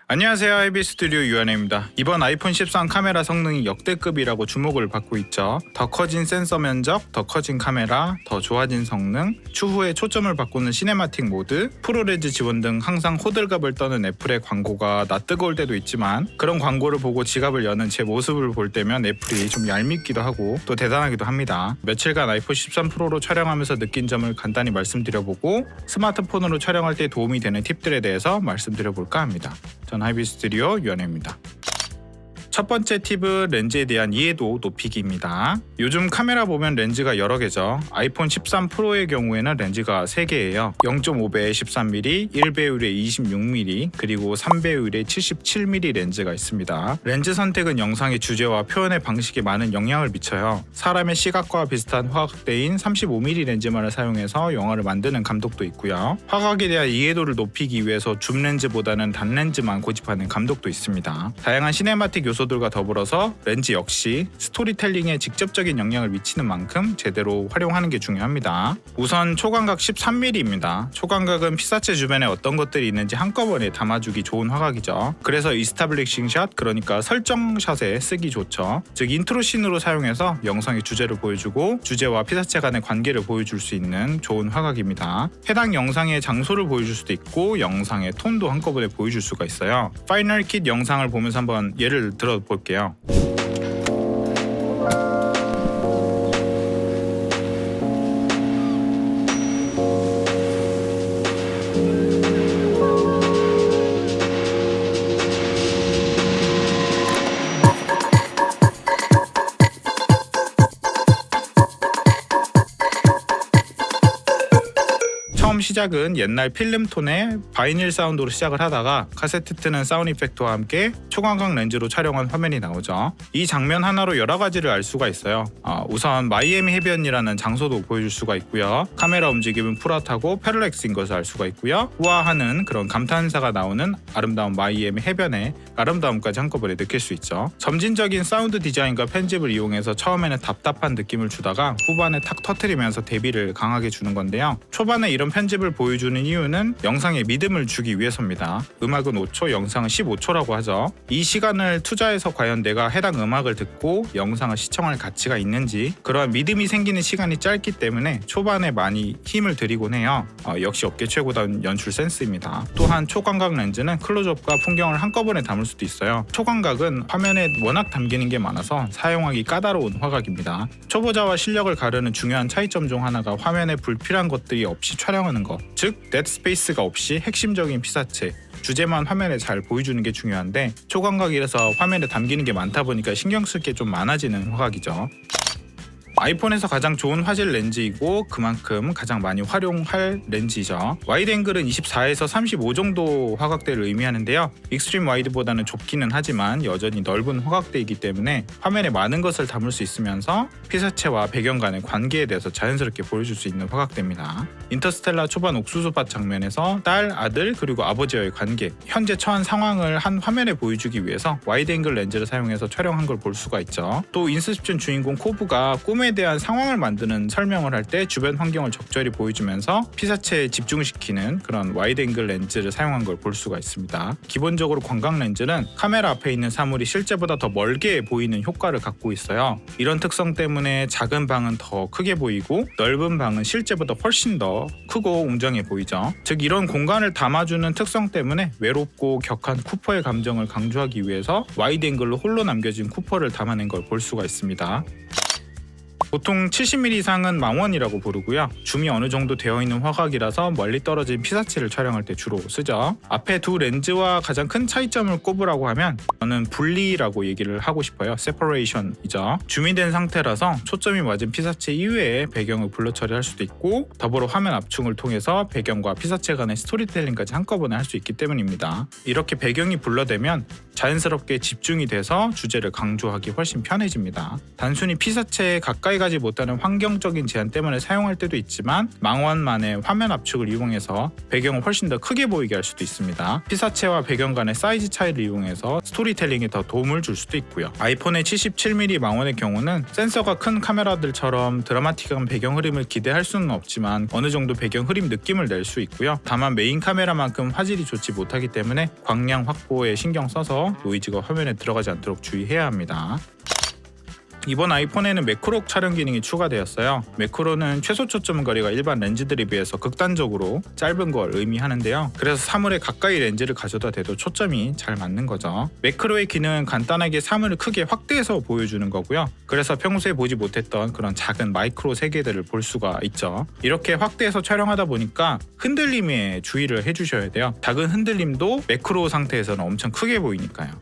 안녕하세요, IB 스튜디오 유한혜입니다. 이번 아이폰 13 카메라 성능이 역대급이라고 주목을 받고 있죠. 더 커진 센서 면적, 더 커진 카메라, 더 좋아진 성능, 추후에 초점을 바꾸는 시네마틱 모드, 프로레즈 지원 등 항상 호들갑을 떠는 애플의 광고가 낯뜨거울 때도 있지만, 그런 광고를 보고 지갑을 여는 제 모습을 볼 때면 애플이 좀 얄밉기도 하고 또 대단하기도 합니다. 며칠간 아이폰 13 프로로 촬영하면서 느낀 점을 간단히 말씀드려보고, 스마트폰으로 촬영할 때 도움이 되는 팁들에 대해서 말씀드려볼까 합니다. 전 IB 스튜디오 유한혜입니다. 첫 번째 팁은 렌즈에 대한 이해도 높이기입니다. 요즘 카메라 보면 렌즈가 여러 개죠. 아이폰 13 프로의 경우에는 렌즈가 3개예요. 0.5배의 13mm, 1배율의 26mm, 그리고 3배율의 77mm 렌즈가 있습니다. 렌즈 선택은 영상의 주제와 표현의 방식에 많은 영향을 미쳐요. 사람의 시각과 비슷한 화각대인 35mm 렌즈만을 사용해서 영화를 만드는 감독도 있고요. 화각에 대한 이해도를 높이기 위해서 줌 렌즈보다는 단 렌즈만 고집하는 감독도 있습니다. 다양한 시네마틱 요소들과 더불어서 렌즈 역시 스토리텔링에 직접적인 영향을 미치는 만큼 제대로 활용하는 게 중요합니다. 우선 초광각 13mm입니다. 초광각은 피사체 주변에 어떤 것들이 있는지 한꺼번에 담아주기 좋은 화각이죠. 그래서 이스타블리싱 샷, 그러니까 설정 샷에 쓰기 좋죠. 즉 인트로씬으로 사용해서 영상의 주제를 보여주고 주제와 피사체 간의 관계를 보여줄 수 있는 좋은 화각입니다. 해당 영상의 장소를 보여줄 수도 있고 영상의 톤도 한꺼번에 보여줄 수가 있어요. 파이널 킷 영상을 보면서 한번 예를 들어 볼게요. 처음 시작은 옛날 필름톤의 바이닐 사운드로 시작을 하다가 카세트 트는 사운드 이펙트와 함께 초광각 렌즈로 촬영한 화면이 나오죠. 이 장면 하나로 여러 가지를 알 수가 있어요. 우선 마이애미 해변이라는 장소도 보여줄 수가 있고요. 카메라 움직임은 플랫하고 패럴렉스인 것을 알 수가 있고요. 우아하는 그런 감탄사가 나오는 아름다운 마이애미 해변의 아름다움까지 한꺼번에 느낄 수 있죠. 점진적인 사운드 디자인과 편집을 이용해서 처음에는 답답한 느낌을 주다가 후반에 탁 터트리면서 대비를 강하게 주는 건데요. 초반에 이런 편집을 보여주는 이유는 영상에 믿음을 주기 위해서입니다. 음악은 5초, 영상은 15초라고 하죠. 이 시간을 투자해서 과연 내가 해당 음악을 듣고 영상을 시청할 가치가 있는지, 그러한 믿음이 생기는 시간이 짧기 때문에 초반에 많이 힘을 들이곤 해요. 역시 업계 최고다운 연출 센스입니다. 또한 초광각 렌즈는 클로즈업과 풍경을 한꺼번에 담을 수도 있어요. 초광각은 화면에 워낙 담기는 게 많아서 사용하기 까다로운 화각입니다. 초보자와 실력을 가르는 중요한 차이점 중 하나가 화면에 불필요한 것들이 없이 촬영하는 것, 즉 데드 스페이스가 없이 핵심적인 피사체, 주제만 화면에 잘 보여주는 게 중요한데, 초광각이라서 화면에 담기는 게 많다 보니까 신경 쓸 게 좀 많아지는 화각이죠. 아이폰에서 가장 좋은 화질 렌즈이고 그만큼 가장 많이 활용할 렌즈이죠. 와이드 앵글은 24에서 35 정도 화각대를 의미하는데요. 익스트림 와이드보다는 좁기는 하지만 여전히 넓은 화각대이기 때문에 화면에 많은 것을 담을 수 있으면서 피사체와 배경 간의 관계에 대해서 자연스럽게 보여줄 수 있는 화각대입니다. 인터스텔라 초반 옥수수밭 장면에서 딸, 아들, 그리고 아버지와의 관계, 현재 처한 상황을 한 화면에 보여주기 위해서 와이드 앵글 렌즈를 사용해서 촬영한 걸 볼 수가 있죠. 또 인셉션 주인공 코브가 꿈에 촬영에 대한 상황을 만드는 설명을 할 때 주변 환경을 적절히 보여주면서 피사체에 집중시키는 그런 와이드 앵글 렌즈를 사용한 걸 볼 수가 있습니다. 기본적으로 광각 렌즈는 카메라 앞에 있는 사물이 실제보다 더 멀게 보이는 효과를 갖고 있어요. 이런 특성 때문에 작은 방은 더 크게 보이고 넓은 방은 실제보다 훨씬 더 크고 웅장해 보이죠. 즉 이런 공간을 담아주는 특성 때문에 외롭고 격한 쿠퍼의 감정을 강조하기 위해서 와이드 앵글로 홀로 남겨진 쿠퍼를 담아낸 걸 볼 수가 있습니다. 보통 70mm 이상은 망원이라고 부르고요. 줌이 어느 정도 되어 있는 화각이라서 멀리 떨어진 피사체를 촬영할 때 주로 쓰죠. 앞에 두 렌즈와 가장 큰 차이점을 꼽으라고 하면 저는 분리라고 얘기를 하고 싶어요. separation이죠. 줌이 된 상태라서 초점이 맞은 피사체 이외에 배경을 블러 처리할 수도 있고 더불어 화면 압축을 통해서 배경과 피사체 간의 스토리텔링까지 한꺼번에 할 수 있기 때문입니다. 이렇게 배경이 블러되면 자연스럽게 집중이 돼서 주제를 강조하기 훨씬 편해집니다. 단순히 피사체에 가까이 가지 못하는 환경적인 제한 때문에 사용할 때도 있지만 망원만의 화면 압축을 이용해서 배경을 훨씬 더 크게 보이게 할 수도 있습니다. 피사체와 배경 간의 사이즈 차이를 이용해서 스토리텔링에 더 도움을 줄 수도 있고요. 아이폰의 77mm 망원의 경우는 센서가 큰 카메라들처럼 드라마틱한 배경 흐림을 기대할 수는 없지만 어느 정도 배경 흐림 느낌을 낼 수 있고요. 다만 메인 카메라만큼 화질이 좋지 못하기 때문에 광량 확보에 신경 써서 노이즈가 화면에 들어가지 않도록 주의해야 합니다. 이번 아이폰에는 매크로 촬영 기능이 추가되었어요. 매크로는 최소 초점 거리가 일반 렌즈들에 비해서 극단적으로 짧은 걸 의미하는데요. 그래서 사물에 가까이 렌즈를 가져다 대도 초점이 잘 맞는 거죠. 매크로의 기능은 간단하게 사물을 크게 확대해서 보여주는 거고요. 그래서 평소에 보지 못했던 그런 작은 마이크로 세계들을 볼 수가 있죠. 이렇게 확대해서 촬영하다 보니까 흔들림에 주의를 해주셔야 돼요. 작은 흔들림도 매크로 상태에서는 엄청 크게 보이니까요.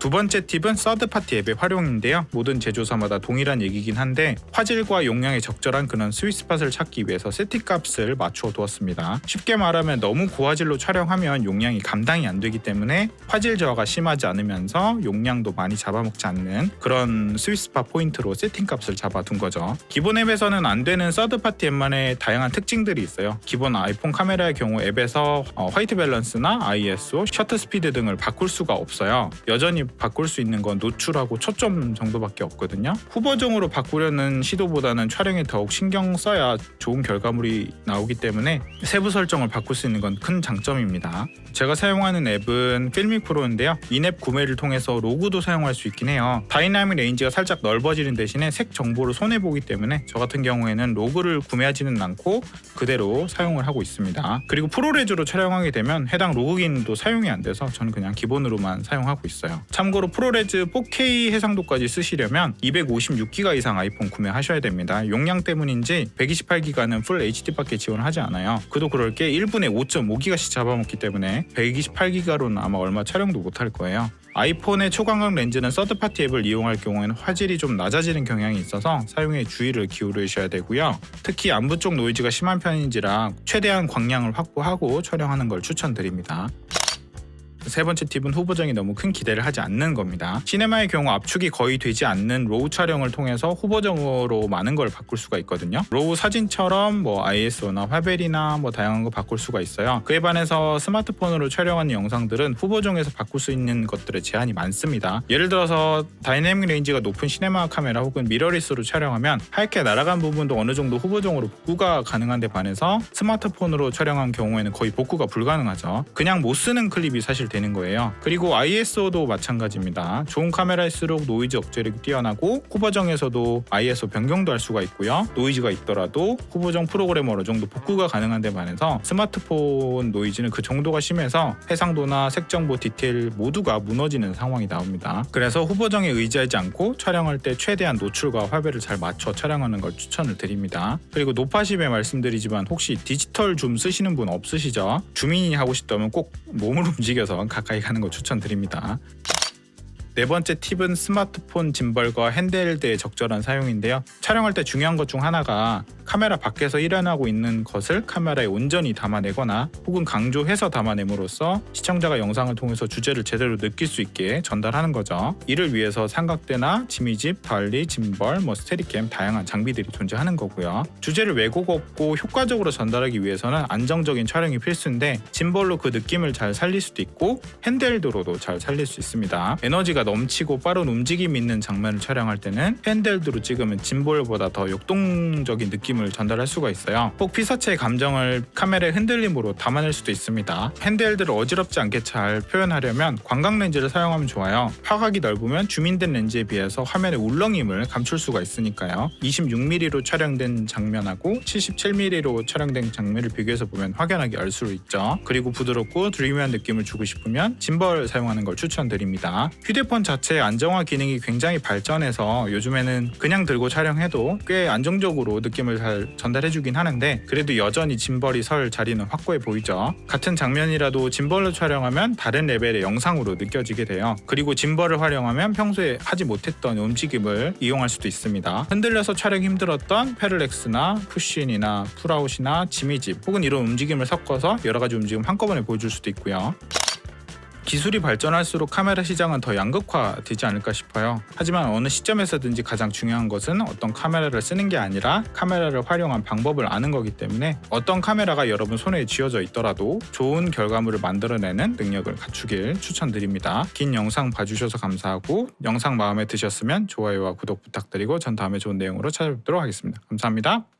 두 번째 팁은 서드파티 앱의 활용인데요. 모든 제조사마다 동일한 얘기긴 한데 화질과 용량에 적절한 그런 스윗스팟을 찾기 위해서 세팅값을 맞추어 두었습니다. 쉽게 말하면 너무 고화질로 촬영하면 용량이 감당이 안 되기 때문에 화질 저하가 심하지 않으면서 용량도 많이 잡아먹지 않는 그런 스윗스팟 포인트로 세팅값을 잡아둔 거죠. 기본 앱에서는 안 되는 서드파티 앱만의 다양한 특징들이 있어요. 기본 아이폰 카메라의 경우 앱에서 화이트 밸런스나 ISO, 셔터 스피드 등을 바꿀 수가 없어요. 여전히 바꿀 수 있는 건 노출하고 초점 정도밖에 없거든요. 후보정으로 바꾸려는 시도보다는 촬영에 더욱 신경 써야 좋은 결과물이 나오기 때문에 세부 설정을 바꿀 수 있는 건 큰 장점입니다. 제가 사용하는 앱은 필믹 프로인데요. 인앱 구매를 통해서 로그도 사용할 수 있긴 해요. 다이나믹 레인지가 살짝 넓어지는 대신에 색 정보를 손해보기 때문에 저 같은 경우에는 로그를 구매하지는 않고 그대로 사용을 하고 있습니다. 그리고 프로레즈로 촬영하게 되면 해당 로그 기능도 사용이 안 돼서 저는 그냥 기본으로만 사용하고 있어요. 참고로 프로레즈 4K 해상도까지 쓰시려면 256GB 이상 아이폰 구매하셔야 됩니다. 용량 때문인지 128GB는 풀 HD밖에 지원하지 않아요. 그도 그럴 게 1분에 5.5GB씩 잡아먹기 때문에 128GB로는 아마 얼마 촬영도 못할 거예요. 아이폰의 초광각 렌즈는 서드파티 앱을 이용할 경우에는 화질이 좀 낮아지는 경향이 있어서 사용에 주의를 기울이셔야 되고요. 특히 안부 쪽 노이즈가 심한 편인지라 최대한 광량을 확보하고 촬영하는 걸 추천드립니다. 세 번째 팁은 후보정이 너무 큰 기대를 하지 않는 겁니다. 시네마의 경우 압축이 거의 되지 않는 로우 촬영을 통해서 후보정으로 많은 걸 바꿀 수가 있거든요. 로우 사진처럼 ISO나 화벨이나 다양한 거 바꿀 수가 있어요. 그에 반해서 스마트폰으로 촬영하는 영상들은 후보정에서 바꿀 수 있는 것들의 제한이 많습니다. 예를 들어서 다이내믹 레인지가 높은 시네마 카메라 혹은 미러리스로 촬영하면 하얗게 날아간 부분도 어느 정도 후보정으로 복구가 가능한 데 반해서 스마트폰으로 촬영한 경우에는 거의 복구가 불가능하죠. 그냥 못 쓰는 클립이 사실 되는 거예요. 그리고 ISO도 마찬가지입니다. 좋은 카메라일수록 노이즈 억제력이 뛰어나고 후보정에서도 ISO 변경도 할 수가 있고요. 노이즈가 있더라도 후보정 프로그램 어느 정도 복구가 가능한 데 반해서 스마트폰 노이즈는 그 정도가 심해서 해상도나 색정보 디테일 모두가 무너지는 상황이 나옵니다. 그래서 후보정에 의지하지 않고 촬영할 때 최대한 노출과 화벨을 잘 맞춰 촬영하는 걸 추천을 드립니다. 그리고 노파심에 말씀드리지만 혹시 디지털 줌 쓰시는 분 없으시죠? 줌인이 하고 싶다면 꼭 몸을 움직여서 가까이 가는 거 추천드립니다. 네 번째 팁은 스마트폰 짐벌과 핸드헬드의 적절한 사용인데요. 촬영할 때 중요한 것 중 하나가 카메라 밖에서 일어나고 있는 것을 카메라에 온전히 담아내거나 혹은 강조해서 담아냄으로써 시청자가 영상을 통해서 주제를 제대로 느낄 수 있게 전달하는 거죠. 이를 위해서 삼각대나 지미집, 달리, 짐벌, 스테디캠 다양한 장비들이 존재하는 거고요. 주제를 왜곡 없고 효과적으로 전달하기 위해서는 안정적인 촬영이 필수인데 짐벌로 그 느낌을 잘 살릴 수도 있고 핸드헬드로도 잘 살릴 수 있습니다. 에너지가 에너지가 넘치고 빠른 움직임이 있는 장면을 촬영할 때는 팬델드로 찍으면 짐볼보다 더 역동적인 느낌을 전달할 수가 있어요. 꼭 피사체의 감정을 카메라의 흔들림으로 담아낼 수도 있습니다. 팬델드를 어지럽지 않게 잘 표현하려면 광각 렌즈를 사용하면 좋아요. 화각이 넓으면 줌인된 렌즈에 비해서 화면의 울렁임을 감출 수가 있으니까요. 26mm로 촬영된 장면하고 77mm로 촬영된 장면을 비교해서 보면 확연하게 알 수 있죠. 그리고 부드럽고 드리미한 느낌을 주고 싶으면 짐벌 사용하는 걸 추천드립니다. 휴대폰 자체의 안정화 기능이 굉장히 발전해서 요즘에는 그냥 들고 촬영해도 꽤 안정적으로 느낌을 잘 전달해주긴 하는데 그래도 여전히 짐벌이 설 자리는 확고해 보이죠. 같은 장면이라도 짐벌로 촬영하면 다른 레벨의 영상으로 느껴지게 돼요. 그리고 짐벌을 활용하면 평소에 하지 못했던 움직임을 이용할 수도 있습니다. 흔들려서 촬영이 힘들었던 패럴렉스나 푸시인이나 풀아웃이나 지미집 혹은 이런 움직임을 섞어서 여러가지 움직임 한꺼번에 보여줄 수도 있고요. 기술이 발전할수록 카메라 시장은 더 양극화되지 않을까 싶어요. 하지만 어느 시점에서든지 가장 중요한 것은 어떤 카메라를 쓰는 게 아니라 카메라를 활용한 방법을 아는 거기 때문에 어떤 카메라가 여러분 손에 쥐어져 있더라도 좋은 결과물을 만들어내는 능력을 갖추길 추천드립니다. 긴 영상 봐주셔서 감사하고 영상 마음에 드셨으면 좋아요와 구독 부탁드리고 전 다음에 좋은 내용으로 찾아뵙도록 하겠습니다. 감사합니다.